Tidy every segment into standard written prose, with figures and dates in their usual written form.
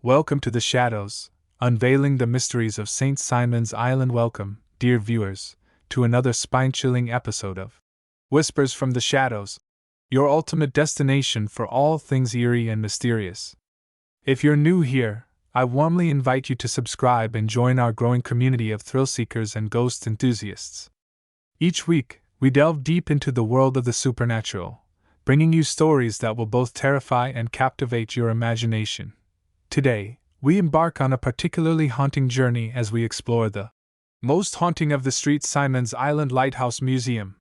Welcome to the Shadows, unveiling the mysteries of St. Simon's Island. Welcome, dear viewers, to another spine-chilling episode of Whispers from the Shadows, your ultimate destination for all things eerie and mysterious. If you're new here, I warmly invite you to subscribe and join our growing community of thrill seekers and ghost enthusiasts. Each week, we delve deep into the world of the supernatural, bringing you stories that will both terrify and captivate your imagination. Today, we embark on a particularly haunting journey as we explore the most haunting of the St. Simon's Island Lighthouse Museum.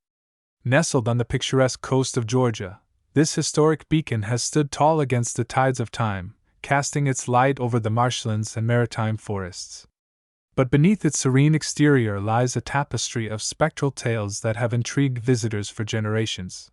Nestled on the picturesque coast of Georgia, this historic beacon has stood tall against the tides of time, casting its light over the marshlands and maritime forests. But beneath its serene exterior lies a tapestry of spectral tales that have intrigued visitors for generations.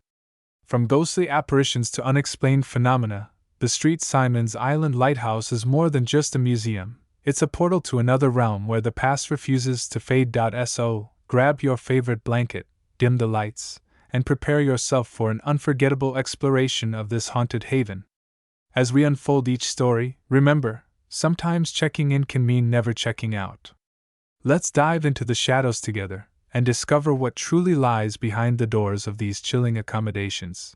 From ghostly apparitions to unexplained phenomena, the St. Simon's Island Lighthouse is more than just a museum. It's a portal to another realm where the past refuses to fade. So, grab your favorite blanket, dim the lights, and prepare yourself for an unforgettable exploration of this haunted haven. As we unfold each story, remember, sometimes checking in can mean never checking out. Let's dive into the shadows together and discover what truly lies behind the doors of these chilling accommodations.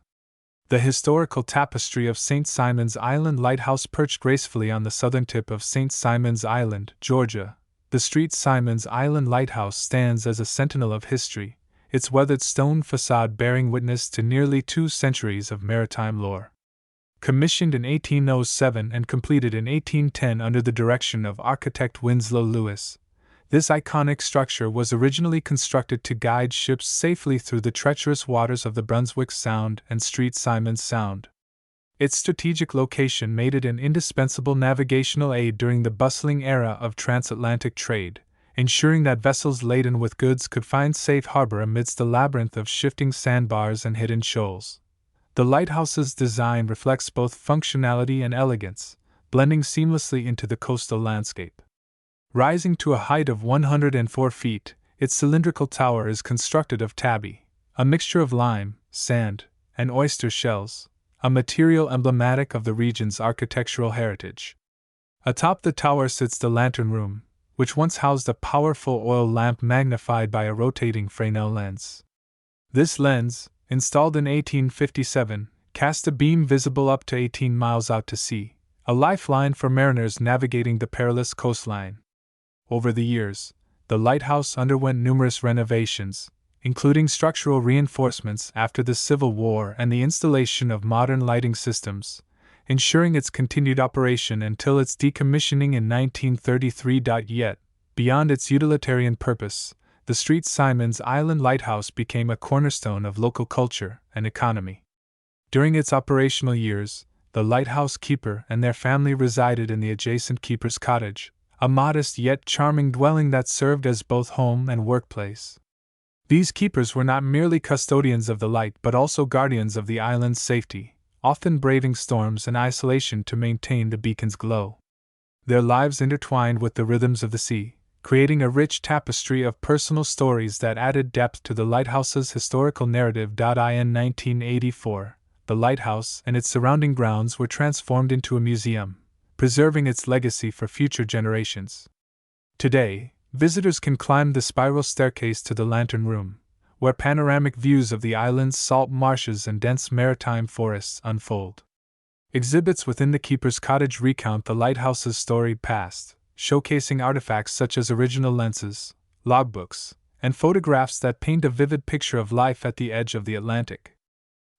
The historical tapestry of St. Simon's Island Lighthouse, perched gracefully on the southern tip of St. Simon's Island, Georgia. The St. Simon's Island Lighthouse stands as a sentinel of history, its weathered stone facade bearing witness to nearly 2 centuries of maritime lore. Commissioned in 1807 and completed in 1810 under the direction of architect Winslow Lewis, this iconic structure was originally constructed to guide ships safely through the treacherous waters of the Brunswick Sound and St. Simon's Sound. Its strategic location made it an indispensable navigational aid during the bustling era of transatlantic trade, ensuring that vessels laden with goods could find safe harbor amidst the labyrinth of shifting sandbars and hidden shoals. The lighthouse's design reflects both functionality and elegance, blending seamlessly into the coastal landscape. Rising to a height of 104 feet, its cylindrical tower is constructed of tabby, a mixture of lime, sand, and oyster shells, a material emblematic of the region's architectural heritage. Atop the tower sits the lantern room, which once housed a powerful oil lamp magnified by a rotating Fresnel lens. This lens, installed in 1857, cast a beam visible up to 18 miles out to sea, a lifeline for mariners navigating the perilous coastline. Over the years, the lighthouse underwent numerous renovations, including structural reinforcements after the Civil War and the installation of modern lighting systems, ensuring its continued operation until its decommissioning in 1933. Yet, beyond its utilitarian purpose, the St. Simon's Island Lighthouse became a cornerstone of local culture and economy. During its operational years, the lighthouse keeper and their family resided in the adjacent keeper's cottage, a modest yet charming dwelling that served as both home and workplace. These keepers were not merely custodians of the light but also guardians of the island's safety, often braving storms and isolation to maintain the beacon's glow. Their lives intertwined with the rhythms of the sea, creating a rich tapestry of personal stories that added depth to the lighthouse's historical narrative. In 1984, the lighthouse and its surrounding grounds were transformed into a museum, preserving its legacy for future generations. Today, visitors can climb the spiral staircase to the lantern room, where panoramic views of the island's salt marshes and dense maritime forests unfold. Exhibits within the keeper's cottage recount the lighthouse's storied past, showcasing artifacts such as original lenses, logbooks, and photographs that paint a vivid picture of life at the edge of the Atlantic.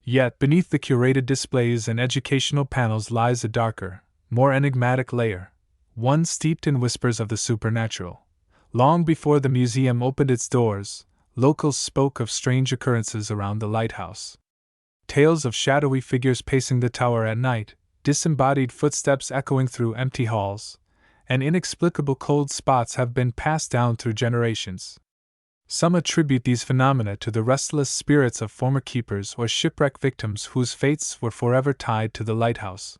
Yet beneath the curated displays and educational panels lies a darker, more enigmatic layer, one steeped in whispers of the supernatural. Long before the museum opened its doors, locals spoke of strange occurrences around the lighthouse. Tales of shadowy figures pacing the tower at night, disembodied footsteps echoing through empty halls, and inexplicable cold spots have been passed down through generations. Some attribute these phenomena to the restless spirits of former keepers or shipwreck victims whose fates were forever tied to the lighthouse.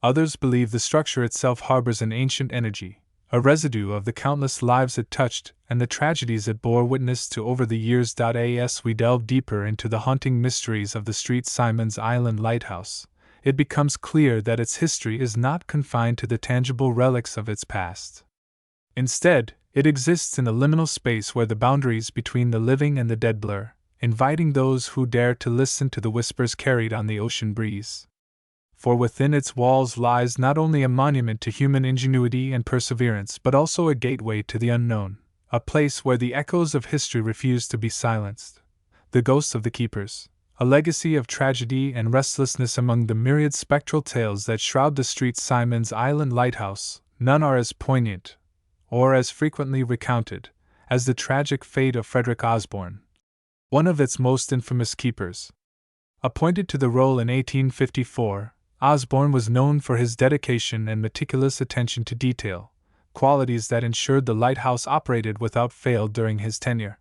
Others believe the structure itself harbors an ancient energy, a residue of the countless lives it touched and the tragedies it bore witness to over the years. As we delve deeper into the haunting mysteries of the St. Simon's Island Lighthouse, it becomes clear that its history is not confined to the tangible relics of its past. Instead, it exists in a liminal space where the boundaries between the living and the dead blur, inviting those who dare to listen to the whispers carried on the ocean breeze. For within its walls lies not only a monument to human ingenuity and perseverance, but also a gateway to the unknown, a place where the echoes of history refuse to be silenced. The ghosts of the keepers, a legacy of tragedy and restlessness among the myriad spectral tales that shroud the street. Simon's Island Lighthouse, none are as poignant, or as frequently recounted, as the tragic fate of Frederick Osborne, one of its most infamous keepers. Appointed to the role in 1854, Osborne was known for his dedication and meticulous attention to detail, qualities that ensured the lighthouse operated without fail during his tenure.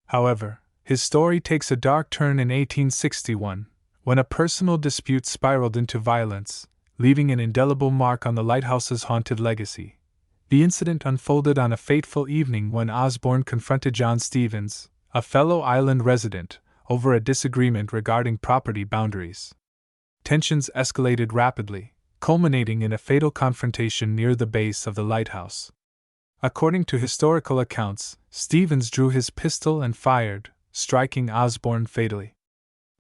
However, his story takes a dark turn in 1861, when a personal dispute spiraled into violence, leaving an indelible mark on the lighthouse's haunted legacy. The incident unfolded on a fateful evening when Osborne confronted John Stevens, a fellow island resident, over a disagreement regarding property boundaries. Tensions escalated rapidly, culminating in a fatal confrontation near the base of the lighthouse. According to historical accounts, Stevens drew his pistol and fired, striking Osborne fatally.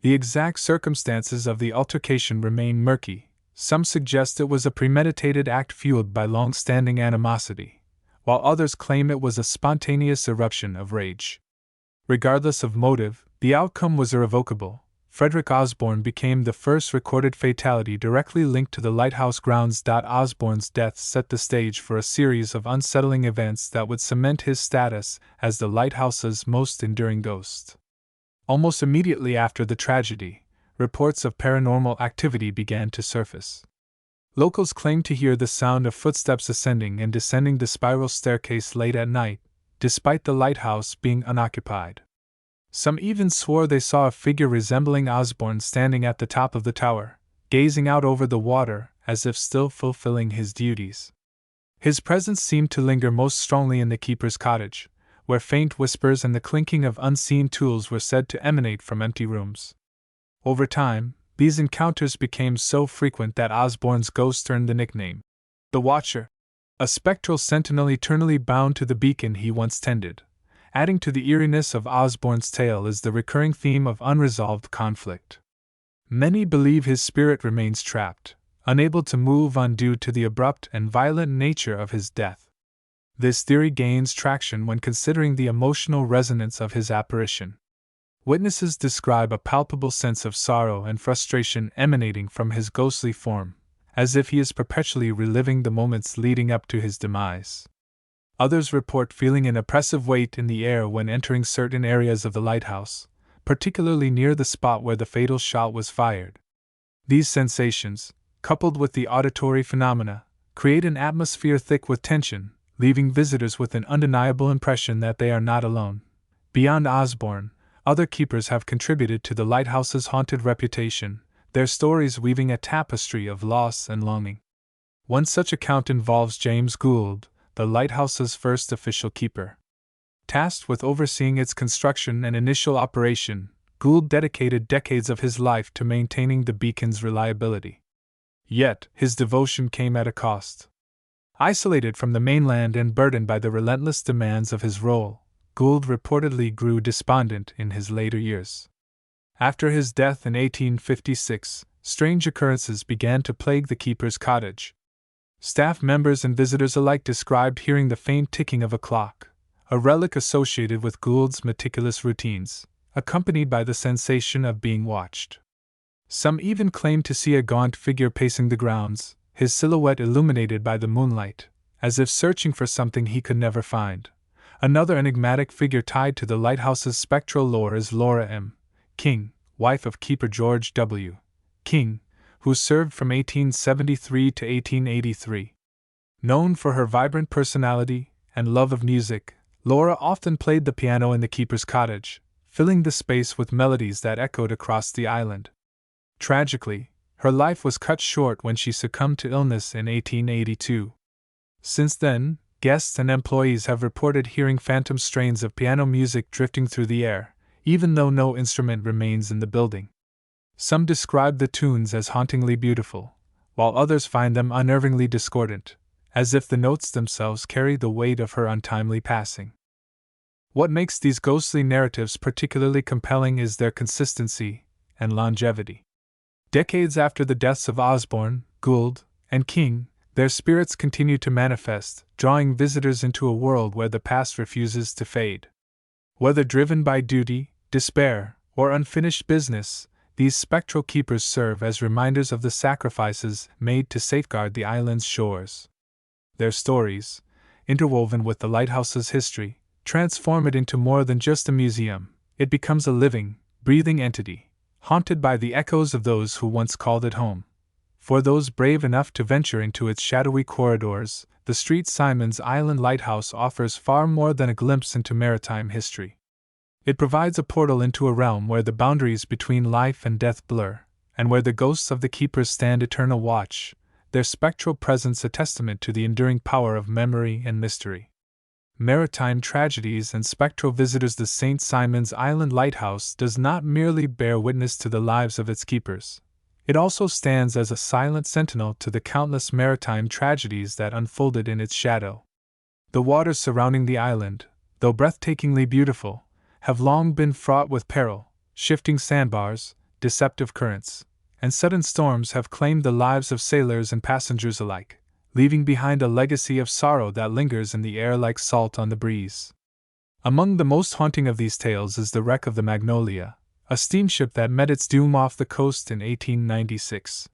The exact circumstances of the altercation remain murky. Some suggest it was a premeditated act fueled by long-standing animosity, while others claim it was a spontaneous eruption of rage. Regardless of motive, the outcome was irrevocable. Frederick Osborne became the first recorded fatality directly linked to the lighthouse grounds. Osborne's death set the stage for a series of unsettling events that would cement his status as the lighthouse's most enduring ghost. Almost immediately after the tragedy, reports of paranormal activity began to surface. Locals claimed to hear the sound of footsteps ascending and descending the spiral staircase late at night, despite the lighthouse being unoccupied. Some even swore they saw a figure resembling Osborne standing at the top of the tower, gazing out over the water as if still fulfilling his duties. His presence seemed to linger most strongly in the keeper's cottage, where faint whispers and the clinking of unseen tools were said to emanate from empty rooms. Over time, these encounters became so frequent that Osborne's ghost earned the nickname, the Watcher, a spectral sentinel eternally bound to the beacon he once tended. Adding to the eeriness of Osborne's tale is the recurring theme of unresolved conflict. Many believe his spirit remains trapped, unable to move on due to the abrupt and violent nature of his death. This theory gains traction when considering the emotional resonance of his apparition. Witnesses describe a palpable sense of sorrow and frustration emanating from his ghostly form, as if he is perpetually reliving the moments leading up to his demise. Others report feeling an oppressive weight in the air when entering certain areas of the lighthouse, particularly near the spot where the fatal shot was fired. These sensations, coupled with the auditory phenomena, create an atmosphere thick with tension, leaving visitors with an undeniable impression that they are not alone. Beyond Osborne, other keepers have contributed to the lighthouse's haunted reputation, their stories weaving a tapestry of loss and longing. One such account involves James Gould, the lighthouse's first official keeper. Tasked with overseeing its construction and initial operation, Gould dedicated decades of his life to maintaining the beacon's reliability. Yet, his devotion came at a cost. Isolated from the mainland and burdened by the relentless demands of his role, Gould reportedly grew despondent in his later years. After his death in 1856, strange occurrences began to plague the keeper's cottage. Staff members and visitors alike described hearing the faint ticking of a clock, a relic associated with Gould's meticulous routines, accompanied by the sensation of being watched. Some even claimed to see a gaunt figure pacing the grounds, his silhouette illuminated by the moonlight, as if searching for something he could never find. Another enigmatic figure tied to the lighthouse's spectral lore is Laura M. King, wife of keeper George W. King, who served from 1873 to 1883. Known for her vibrant personality and love of music, Laura often played the piano in the keeper's cottage, filling the space with melodies that echoed across the island. Tragically, her life was cut short when she succumbed to illness in 1882. Since then, guests and employees have reported hearing phantom strains of piano music drifting through the air, even though no instrument remains in the building. Some describe the tunes as hauntingly beautiful, while others find them unnervingly discordant, as if the notes themselves carry the weight of her untimely passing. What makes these ghostly narratives particularly compelling is their consistency and longevity. Decades after the deaths of Osborne, Gould, and King, their spirits continue to manifest, drawing visitors into a world where the past refuses to fade. Whether driven by duty, despair, or unfinished business, these spectral keepers serve as reminders of the sacrifices made to safeguard the island's shores. Their stories, interwoven with the lighthouse's history, transform it into more than just a museum. It becomes a living, breathing entity, haunted by the echoes of those who once called it home. For those brave enough to venture into its shadowy corridors, the St. Simon's Island Lighthouse offers far more than a glimpse into maritime history. It provides a portal into a realm where the boundaries between life and death blur, and where the ghosts of the keepers stand eternal watch, their spectral presence a testament to the enduring power of memory and mystery. Maritime tragedies and spectral visitors. The St. Simon's Island Lighthouse does not merely bear witness to the lives of its keepers. It also stands as a silent sentinel to the countless maritime tragedies that unfolded in its shadow. The waters surrounding the island, though breathtakingly beautiful, have long been fraught with peril. Shifting sandbars, deceptive currents, and sudden storms have claimed the lives of sailors and passengers alike, leaving behind a legacy of sorrow that lingers in the air like salt on the breeze. Among the most haunting of these tales is the wreck of the Magnolia, a steamship that met its doom off the coast in 1896.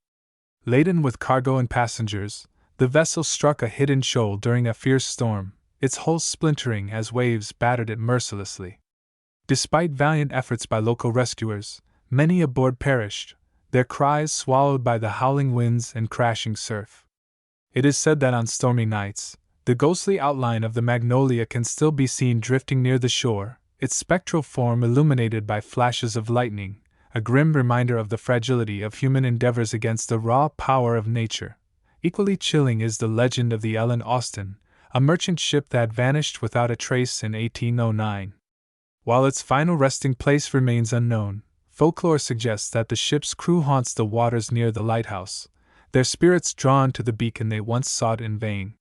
Laden with cargo and passengers, the vessel struck a hidden shoal during a fierce storm, its hull splintering as waves battered it mercilessly. Despite valiant efforts by local rescuers, many aboard perished, their cries swallowed by the howling winds and crashing surf. It is said that on stormy nights, the ghostly outline of the Magnolia can still be seen drifting near the shore, its spectral form illuminated by flashes of lightning, a grim reminder of the fragility of human endeavors against the raw power of nature. Equally chilling is the legend of the Ellen Austin, a merchant ship that vanished without a trace in 1809. While its final resting place remains unknown, folklore suggests that the ship's crew haunts the waters near the lighthouse, their spirits drawn to the beacon they once sought in vain.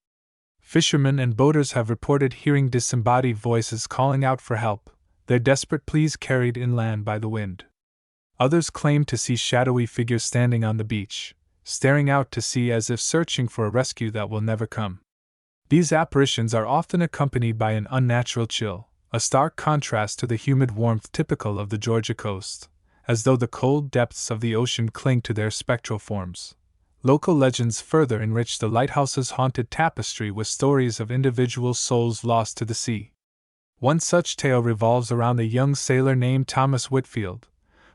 Fishermen and boaters have reported hearing disembodied voices calling out for help, their desperate pleas carried inland by the wind. Others claim to see shadowy figures standing on the beach, staring out to sea as if searching for a rescue that will never come. These apparitions are often accompanied by an unnatural chill, a stark contrast to the humid warmth typical of the Georgia coast, as though the cold depths of the ocean cling to their spectral forms. Local legends further enrich the lighthouse's haunted tapestry with stories of individual souls lost to the sea. One such tale revolves around a young sailor named Thomas Whitfield,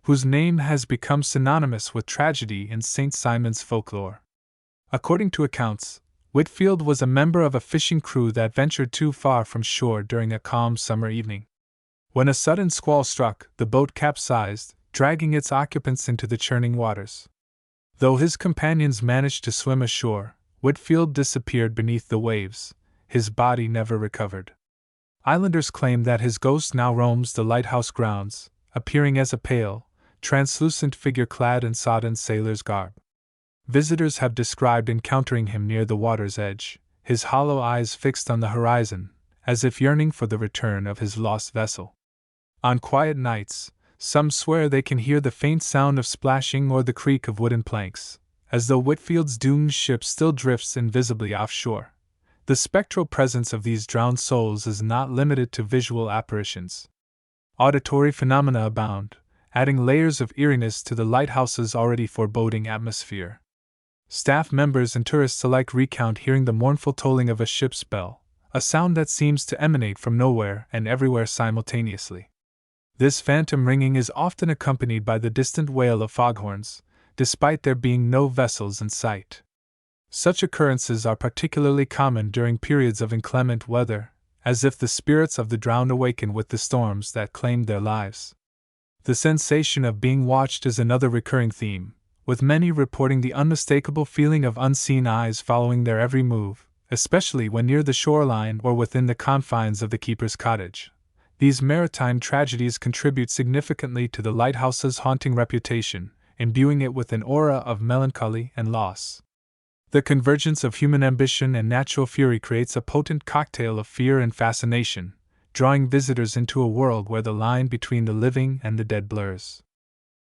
whose name has become synonymous with tragedy in St. Simon's folklore. According to accounts, Whitfield was a member of a fishing crew that ventured too far from shore during a calm summer evening. When a sudden squall struck, the boat capsized, dragging its occupants into the churning waters. Though his companions managed to swim ashore, Whitfield disappeared beneath the waves, his body never recovered. Islanders claim that his ghost now roams the lighthouse grounds, appearing as a pale, translucent figure clad in sodden sailor's garb. Visitors have described encountering him near the water's edge, his hollow eyes fixed on the horizon, as if yearning for the return of his lost vessel. On quiet nights, some swear they can hear the faint sound of splashing or the creak of wooden planks, as though Whitfield's doomed ship still drifts invisibly offshore. The spectral presence of these drowned souls is not limited to visual apparitions. Auditory phenomena abound, adding layers of eeriness to the lighthouse's already foreboding atmosphere. Staff members and tourists alike recount hearing the mournful tolling of a ship's bell, a sound that seems to emanate from nowhere and everywhere simultaneously. This phantom ringing is often accompanied by the distant wail of foghorns, despite there being no vessels in sight. Such occurrences are particularly common during periods of inclement weather, as if the spirits of the drowned awaken with the storms that claimed their lives. The sensation of being watched is another recurring theme, with many reporting the unmistakable feeling of unseen eyes following their every move, especially when near the shoreline or within the confines of the keeper's cottage. These maritime tragedies contribute significantly to the lighthouse's haunting reputation, imbuing it with an aura of melancholy and loss. The convergence of human ambition and natural fury creates a potent cocktail of fear and fascination, drawing visitors into a world where the line between the living and the dead blurs.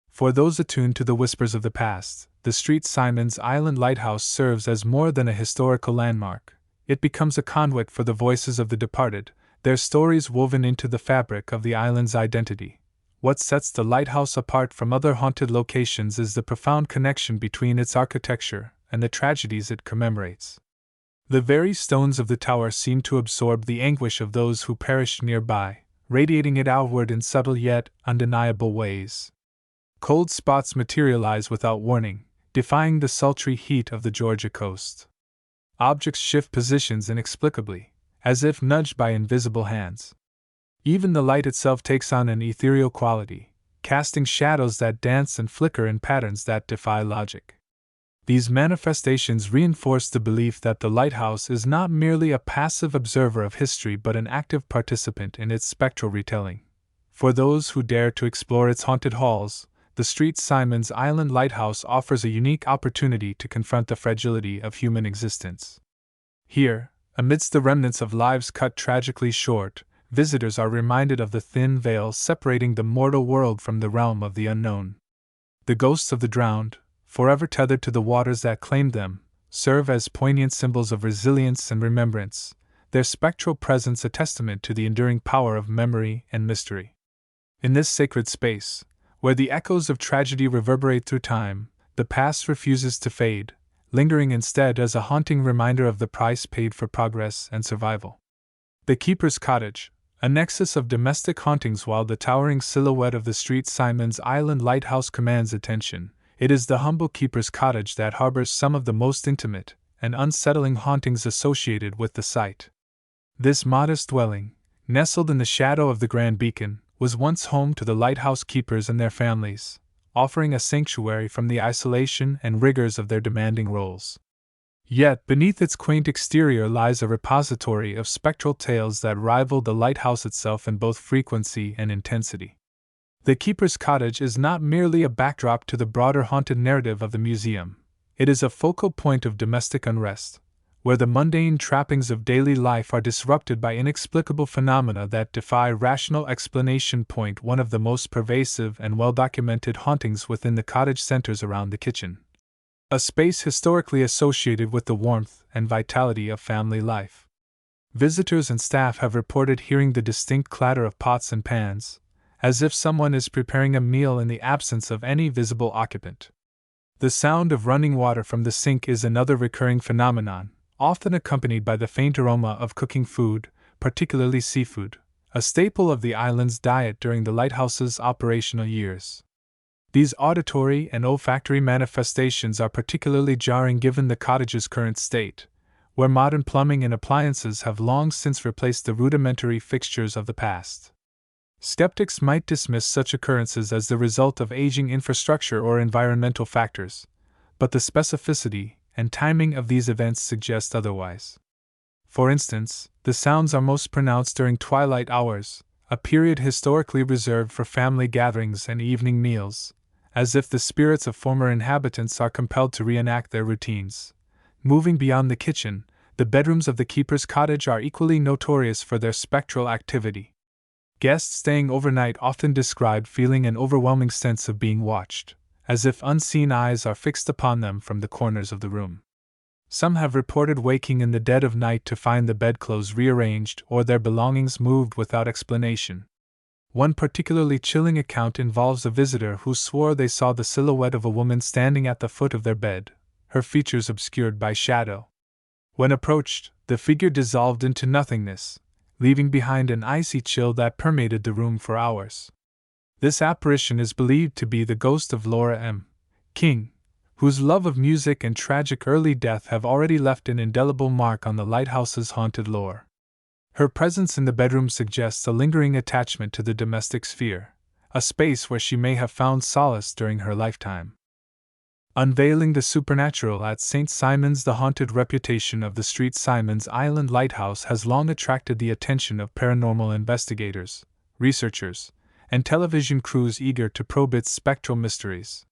For those attuned to the whispers of the past, the St. Simon's Island Lighthouse serves as more than a historical landmark. It becomes a conduit for the voices of the departed, their stories woven into the fabric of the island's identity. What sets the lighthouse apart from other haunted locations is the profound connection between its architecture and the tragedies it commemorates. The very stones of the tower seem to absorb the anguish of those who perished nearby, radiating it outward in subtle yet undeniable ways. Cold spots materialize without warning, defying the sultry heat of the Georgia coast. Objects shift positions inexplicably, as if nudged by invisible hands. Even the light itself takes on an ethereal quality, casting shadows that dance and flicker in patterns that defy logic. These manifestations reinforce the belief that the lighthouse is not merely a passive observer of history but an active participant in its spectral retelling. For those who dare to explore its haunted halls, the St. Simon's Island Lighthouse offers a unique opportunity to confront the fragility of human existence. Here, amidst the remnants of lives cut tragically short, visitors are reminded of the thin veil separating the mortal world from the realm of the unknown. The ghosts of the drowned, forever tethered to the waters that claimed them, serve as poignant symbols of resilience and remembrance, their spectral presence a testament to the enduring power of memory and mystery. In this sacred space, where the echoes of tragedy reverberate through time, the past refuses to fade, lingering instead as a haunting reminder of the price paid for progress and survival. The keeper's cottage, a nexus of domestic hauntings. While the towering silhouette of the St. Simon's Island Lighthouse commands attention, it is the humble keeper's cottage that harbors some of the most intimate and unsettling hauntings associated with the site. This modest dwelling, nestled in the shadow of the Grand Beacon, was once home to the lighthouse keepers and their families, offering a sanctuary from the isolation and rigors of their demanding roles. Yet beneath its quaint exterior lies a repository of spectral tales that rival the lighthouse itself in both frequency and intensity. The keeper's cottage is not merely a backdrop to the broader haunted narrative of the museum, it is a focal point of domestic unrest, where the mundane trappings of daily life are disrupted by inexplicable phenomena that defy rational explanation. One of the most pervasive and well-documented hauntings within the cottage centers around the kitchen, a space historically associated with the warmth and vitality of family life. Visitors and staff have reported hearing the distinct clatter of pots and pans, as if someone is preparing a meal in the absence of any visible occupant. The sound of running water from the sink is another recurring phenomenon, often accompanied by the faint aroma of cooking food, particularly seafood, a staple of the island's diet during the lighthouse's operational years. These auditory and olfactory manifestations are particularly jarring given the cottage's current state, where modern plumbing and appliances have long since replaced the rudimentary fixtures of the past. Skeptics might dismiss such occurrences as the result of aging infrastructure or environmental factors, but the specificity and timing of these events suggest otherwise. For instance, the sounds are most pronounced during twilight hours, a period historically reserved for family gatherings and evening meals, as if the spirits of former inhabitants are compelled to reenact their routines. Moving beyond the kitchen, the bedrooms of the keeper's cottage are equally notorious for their spectral activity. Guests staying overnight often describe feeling an overwhelming sense of being watched, as if unseen eyes are fixed upon them from the corners of the room. Some have reported waking in the dead of night to find the bedclothes rearranged or their belongings moved without explanation. One particularly chilling account involves a visitor who swore they saw the silhouette of a woman standing at the foot of their bed, her features obscured by shadow. When approached, the figure dissolved into nothingness, leaving behind an icy chill that permeated the room for hours. This apparition is believed to be the ghost of Laura M. King, whose love of music and tragic early death have already left an indelible mark on the lighthouse's haunted lore. Her presence in the bedroom suggests a lingering attachment to the domestic sphere, a space where she may have found solace during her lifetime. Unveiling the supernatural at St. Simon's. The haunted reputation of the St. Simon's Island Lighthouse has long attracted the attention of paranormal investigators, researchers, and television crews eager to probe its spectral mysteries.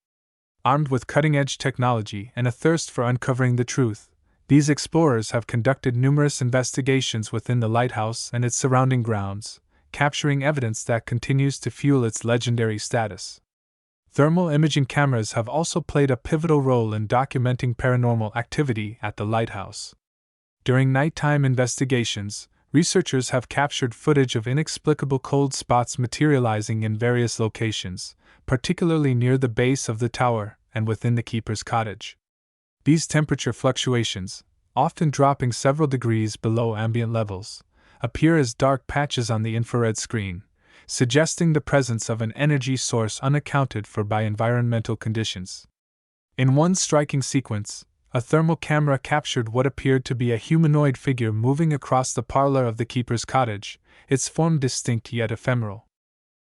Armed with cutting-edge technology and a thirst for uncovering the truth, these explorers have conducted numerous investigations within the lighthouse and its surrounding grounds, capturing evidence that continues to fuel its legendary status. Thermal imaging cameras have also played a pivotal role in documenting paranormal activity at the lighthouse. During nighttime investigations, researchers have captured footage of inexplicable cold spots materializing in various locations, particularly near the base of the tower and within the keeper's cottage. These temperature fluctuations, often dropping several degrees below ambient levels, appear as dark patches on the infrared screen, suggesting the presence of an energy source unaccounted for by environmental conditions. In one striking sequence, a thermal camera captured what appeared to be a humanoid figure moving across the parlor of the keeper's cottage, its form distinct yet ephemeral.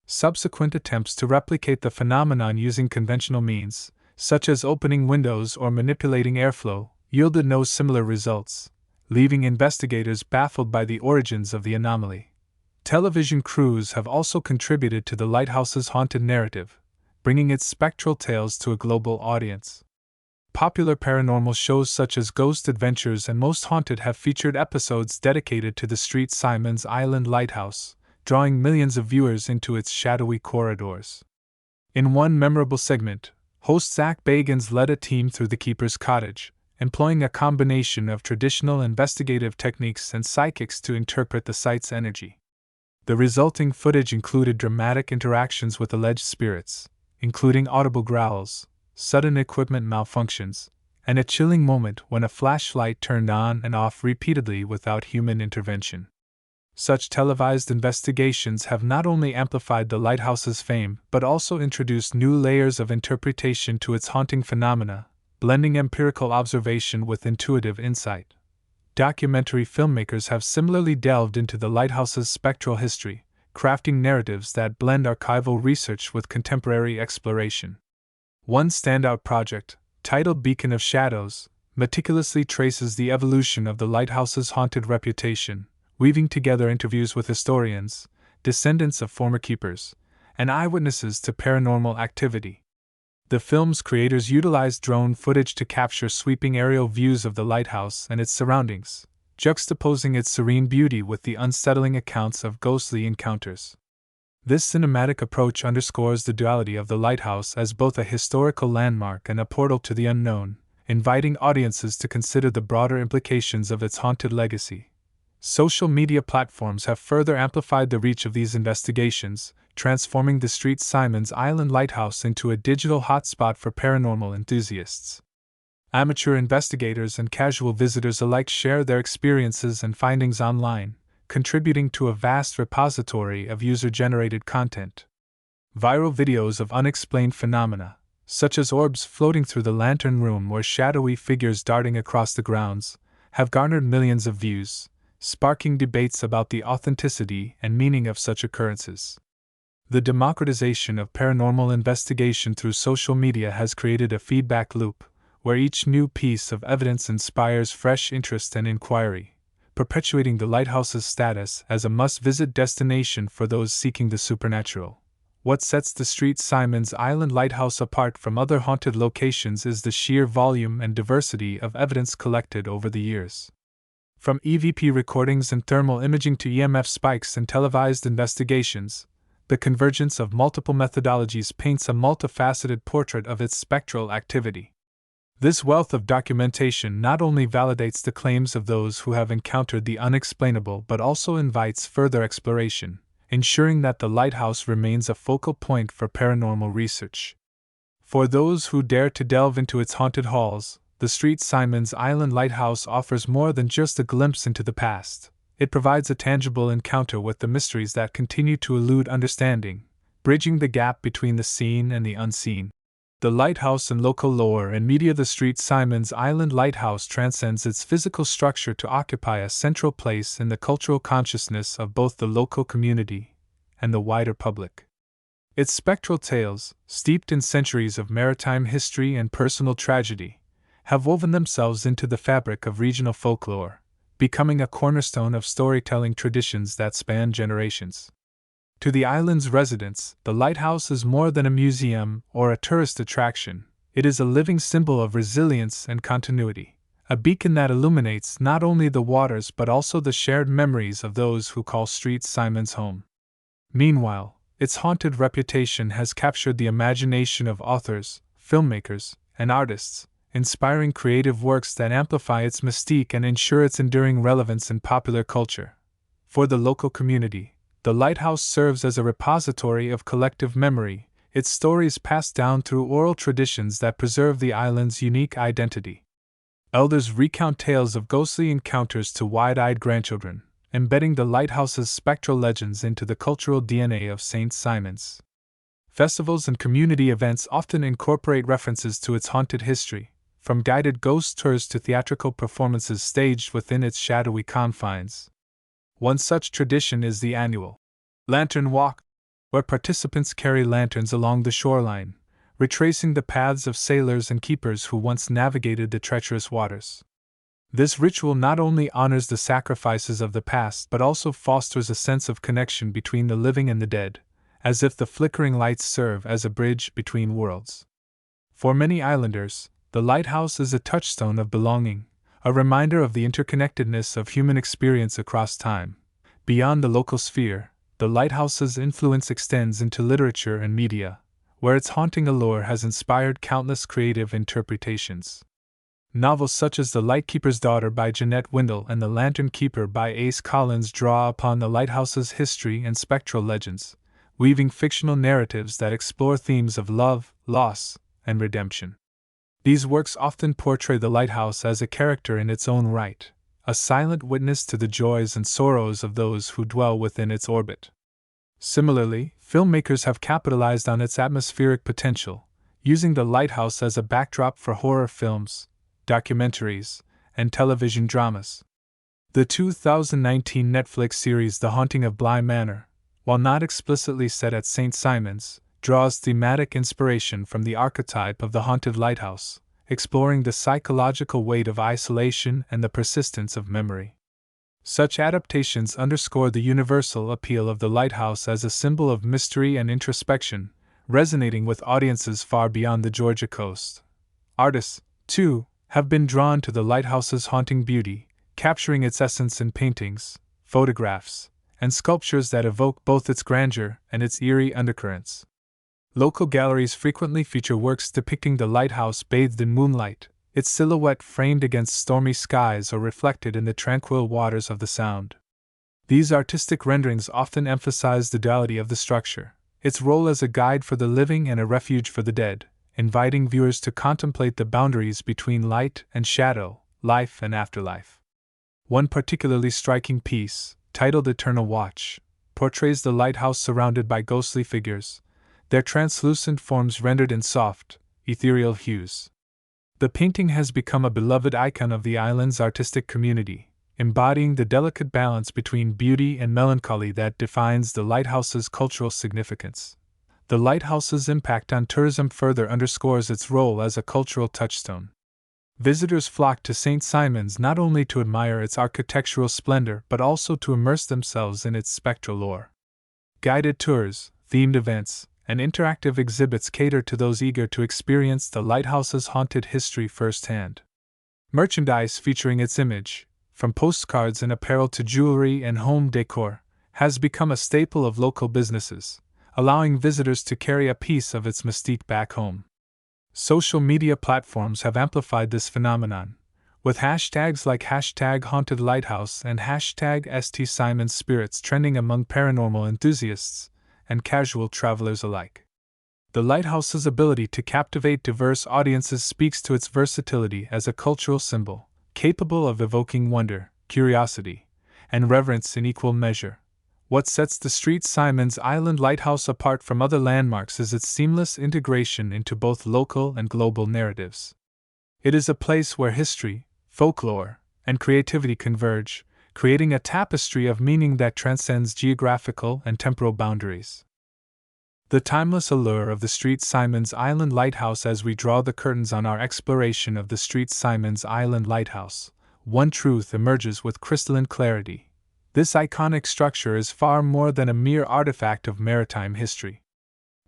Subsequent attempts to replicate the phenomenon using conventional means, such as opening windows or manipulating airflow, yielded no similar results, leaving investigators baffled by the origins of the anomaly. Television crews have also contributed to the lighthouse's haunted narrative, bringing its spectral tales to a global audience. Popular paranormal shows such as Ghost Adventures and Most Haunted have featured episodes dedicated to the St. Simon's Island Lighthouse, drawing millions of viewers into its shadowy corridors. In one memorable segment, host Zach Bagans led a team through the keeper's cottage, employing a combination of traditional investigative techniques and psychics to interpret the site's energy. The resulting footage included dramatic interactions with alleged spirits, including audible growls, sudden equipment malfunctions, and a chilling moment when a flashlight turned on and off repeatedly without human intervention. Such televised investigations have not only amplified the lighthouse's fame but also introduced new layers of interpretation to its haunting phenomena, blending empirical observation with intuitive insight. Documentary filmmakers have similarly delved into the lighthouse's spectral history, crafting narratives that blend archival research with contemporary exploration. One standout project, titled Beacon of Shadows, meticulously traces the evolution of the lighthouse's haunted reputation, weaving together interviews with historians, descendants of former keepers, and eyewitnesses to paranormal activity. The film's creators utilized drone footage to capture sweeping aerial views of the lighthouse and its surroundings, juxtaposing its serene beauty with the unsettling accounts of ghostly encounters. This cinematic approach underscores the duality of the lighthouse as both a historical landmark and a portal to the unknown, inviting audiences to consider the broader implications of its haunted legacy. Social media platforms have further amplified the reach of these investigations, transforming the St. Simon's Island Lighthouse into a digital hotspot for paranormal enthusiasts. Amateur investigators and casual visitors alike share their experiences and findings online, contributing to a vast repository of user-generated content. Viral videos of unexplained phenomena, such as orbs floating through the lantern room or shadowy figures darting across the grounds, have garnered millions of views, sparking debates about the authenticity and meaning of such occurrences. The democratization of paranormal investigation through social media has created a feedback loop, where each new piece of evidence inspires fresh interest and inquiry, perpetuating the lighthouse's status as a must-visit destination for those seeking the supernatural. What sets the St. Simon's Island Lighthouse apart from other haunted locations is the sheer volume and diversity of evidence collected over the years. From EVP recordings and thermal imaging to EMF spikes and televised investigations, the convergence of multiple methodologies paints a multifaceted portrait of its spectral activity. This wealth of documentation not only validates the claims of those who have encountered the unexplainable but also invites further exploration, ensuring that the lighthouse remains a focal point for paranormal research. For those who dare to delve into its haunted halls, the St. Simon's Island Lighthouse offers more than just a glimpse into the past. It provides a tangible encounter with the mysteries that continue to elude understanding, bridging the gap between the seen and the unseen. The lighthouse and local lore and media. The St. Simon's Island Lighthouse transcends its physical structure to occupy a central place in the cultural consciousness of both the local community and the wider public. Its spectral tales, steeped in centuries of maritime history and personal tragedy, have woven themselves into the fabric of regional folklore, becoming a cornerstone of storytelling traditions that span generations. To the island's residents, the lighthouse is more than a museum or a tourist attraction. It is a living symbol of resilience and continuity, a beacon that illuminates not only the waters but also the shared memories of those who call Street Simons home. Meanwhile, its haunted reputation has captured the imagination of authors, filmmakers, and artists, inspiring creative works that amplify its mystique and ensure its enduring relevance in popular culture. For the local community, the lighthouse serves as a repository of collective memory, its stories passed down through oral traditions that preserve the island's unique identity. Elders recount tales of ghostly encounters to wide-eyed grandchildren, embedding the lighthouse's spectral legends into the cultural DNA of St. Simons. Festivals and community events often incorporate references to its haunted history, from guided ghost tours to theatrical performances staged within its shadowy confines. One such tradition is the annual Lantern Walk, where participants carry lanterns along the shoreline, retracing the paths of sailors and keepers who once navigated the treacherous waters. This ritual not only honors the sacrifices of the past but also fosters a sense of connection between the living and the dead, as if the flickering lights serve as a bridge between worlds. For many islanders, the lighthouse is a touchstone of belonging, a reminder of the interconnectedness of human experience across time. Beyond the local sphere, the lighthouse's influence extends into literature and media, where its haunting allure has inspired countless creative interpretations. Novels such as The Lightkeeper's Daughter by Jeanette Windle and The Lantern Keeper by Ace Collins draw upon the lighthouse's history and spectral legends, weaving fictional narratives that explore themes of love, loss, and redemption. These works often portray the lighthouse as a character in its own right, a silent witness to the joys and sorrows of those who dwell within its orbit. Similarly, filmmakers have capitalized on its atmospheric potential, using the lighthouse as a backdrop for horror films, documentaries, and television dramas. The 2019 Netflix series The Haunting of Bly Manor, while not explicitly set at St. Simons, draws thematic inspiration from the archetype of the haunted lighthouse, exploring the psychological weight of isolation and the persistence of memory. Such adaptations underscore the universal appeal of the lighthouse as a symbol of mystery and introspection, resonating with audiences far beyond the Georgia coast. Artists, too, have been drawn to the lighthouse's haunting beauty, capturing its essence in paintings, photographs, and sculptures that evoke both its grandeur and its eerie undercurrents. Local galleries frequently feature works depicting the lighthouse bathed in moonlight, its silhouette framed against stormy skies or reflected in the tranquil waters of the Sound. These artistic renderings often emphasize the duality of the structure, its role as a guide for the living and a refuge for the dead, inviting viewers to contemplate the boundaries between light and shadow, life and afterlife. One particularly striking piece, titled Eternal Watch, portrays the lighthouse surrounded by ghostly figures, their translucent forms rendered in soft, ethereal hues. The painting has become a beloved icon of the island's artistic community, embodying the delicate balance between beauty and melancholy that defines the lighthouse's cultural significance. The lighthouse's impact on tourism further underscores its role as a cultural touchstone. Visitors flock to St. Simons not only to admire its architectural splendor but also to immerse themselves in its spectral lore. Guided tours, themed events, and interactive exhibits cater to those eager to experience the lighthouse's haunted history firsthand. Merchandise featuring its image, from postcards and apparel to jewelry and home decor, has become a staple of local businesses, allowing visitors to carry a piece of its mystique back home. Social media platforms have amplified this phenomenon, with hashtags like #HauntedLighthouse and #StSimonsSpirits trending among paranormal enthusiasts and casual travelers alike. The lighthouse's ability to captivate diverse audiences speaks to its versatility as a cultural symbol, capable of evoking wonder, curiosity, and reverence in equal measure. What sets the Street Simons Island Lighthouse apart from other landmarks is its seamless integration into both local and global narratives. It is a place where history, folklore, and creativity converge, creating a tapestry of meaning that transcends geographical and temporal boundaries. The timeless allure of the Street Simons Island Lighthouse. As we draw the curtains on our exploration of the Street Simons Island Lighthouse, one truth emerges with crystalline clarity. This iconic structure is far more than a mere artifact of maritime history.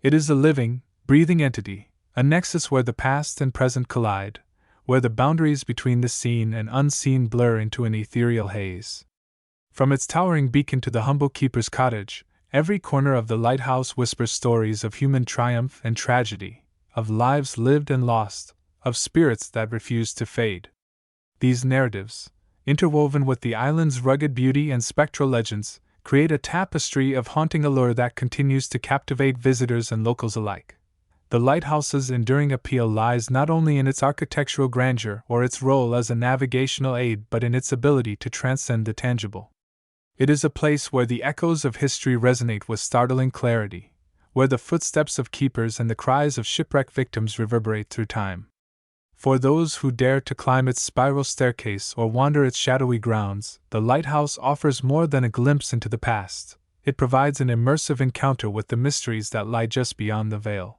It is a living, breathing entity, a nexus where the past and present collide, where the boundaries between the seen and unseen blur into an ethereal haze. From its towering beacon to the humble keeper's cottage, every corner of the lighthouse whispers stories of human triumph and tragedy, of lives lived and lost, of spirits that refuse to fade. These narratives, interwoven with the island's rugged beauty and spectral legends, create a tapestry of haunting allure that continues to captivate visitors and locals alike. The lighthouse's enduring appeal lies not only in its architectural grandeur or its role as a navigational aid but in its ability to transcend the tangible. It is a place where the echoes of history resonate with startling clarity, where the footsteps of keepers and the cries of shipwreck victims reverberate through time. For those who dare to climb its spiral staircase or wander its shadowy grounds, the lighthouse offers more than a glimpse into the past. It provides an immersive encounter with the mysteries that lie just beyond the veil.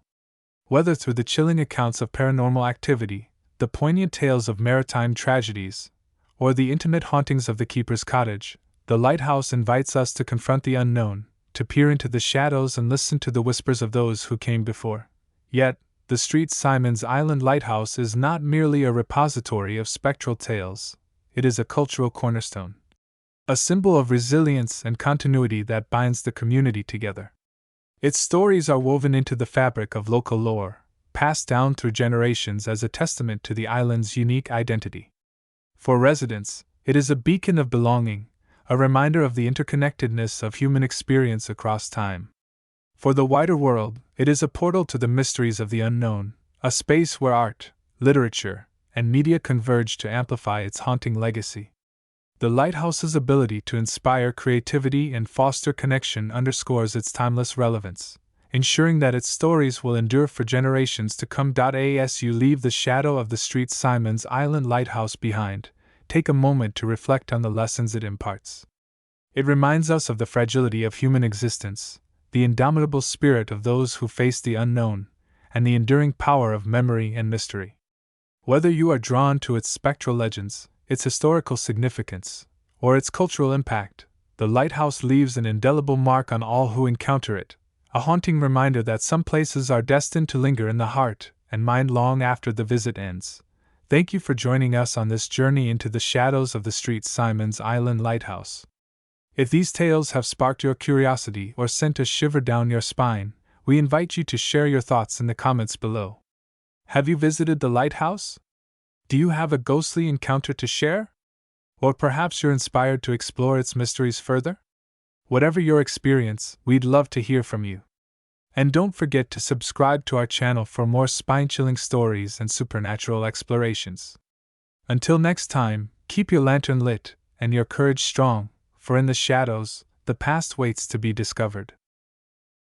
Whether through the chilling accounts of paranormal activity, the poignant tales of maritime tragedies, or the intimate hauntings of the keeper's cottage, the lighthouse invites us to confront the unknown, to peer into the shadows and listen to the whispers of those who came before. Yet, the St. Simon's Island Lighthouse is not merely a repository of spectral tales, it is a cultural cornerstone. A symbol of resilience and continuity that binds the community together. Its stories are woven into the fabric of local lore, passed down through generations as a testament to the island's unique identity. For residents, it is a beacon of belonging, a reminder of the interconnectedness of human experience across time. For the wider world, it is a portal to the mysteries of the unknown, a space where art, literature, and media converge to amplify its haunting legacy. The lighthouse's ability to inspire creativity and foster connection underscores its timeless relevance, ensuring that its stories will endure for generations to come. As you leave the shadow of the St. Simon's Island Lighthouse behind, take a moment to reflect on the lessons it imparts. It reminds us of the fragility of human existence, the indomitable spirit of those who face the unknown, and the enduring power of memory and mystery. Whether you are drawn to its spectral legends, its historical significance, or its cultural impact, the lighthouse leaves an indelible mark on all who encounter it, a haunting reminder that some places are destined to linger in the heart and mind long after the visit ends. Thank you for joining us on this journey into the shadows of the St. Simon's Island Lighthouse. If these tales have sparked your curiosity or sent a shiver down your spine, we invite you to share your thoughts in the comments below. Have you visited the lighthouse? Do you have a ghostly encounter to share? Or perhaps you're inspired to explore its mysteries further? Whatever your experience, we'd love to hear from you. And don't forget to subscribe to our channel for more spine-chilling stories and supernatural explorations. Until next time, keep your lantern lit and your courage strong, for in the shadows, the past waits to be discovered.